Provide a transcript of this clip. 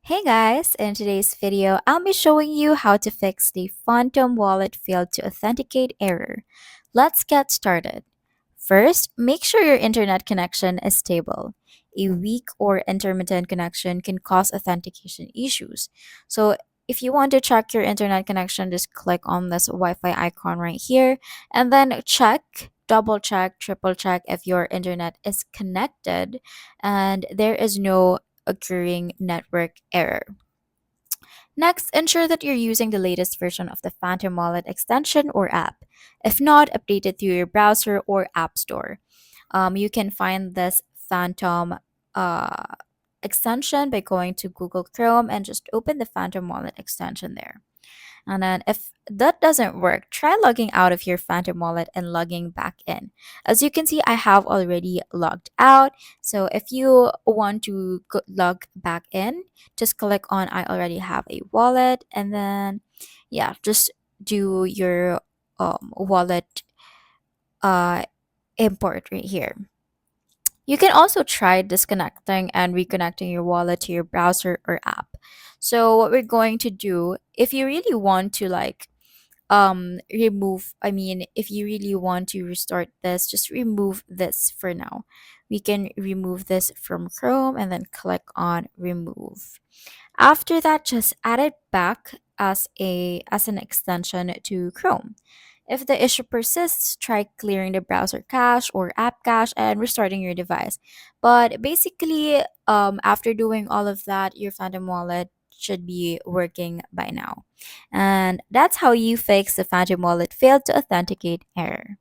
Hey guys, in today's video, I'll be showing you how to fix the Phantom Wallet failed to authenticate error. Let's get started. First, make sure your internet connection is stable. A weak or intermittent connection can cause authentication issues. So, if you want to check your internet connection, just click on this Wi-Fi icon right here and then double check, triple check if your internet is connected and there is no occurring network error. Next, ensure that you're using the latest version of the Phantom Wallet extension or app. If not, update it through your browser or app store. You can find this Phantom uh, extension by going to Google Chrome and just open the Phantom Wallet extension there. And then if that doesn't work, try logging out of your Phantom wallet and logging back in. As you can see, I have already logged out. So if you want to log back in, just click on I already have a wallet and then yeah, just do your wallet uh import right here. You can also try disconnecting and reconnecting your wallet to your browser or app. So what we're going to do, if you really want to if you really want to restart this, just remove this for now. We can remove this from Chrome and then click on remove. After that, just add it back as an extension to Chrome. If the issue persists, try clearing the browser cache or app cache and restarting your device. But basically, after doing all of that, your Phantom Wallet should be working by now. And that's how you fix the Phantom Wallet failed to authenticate error.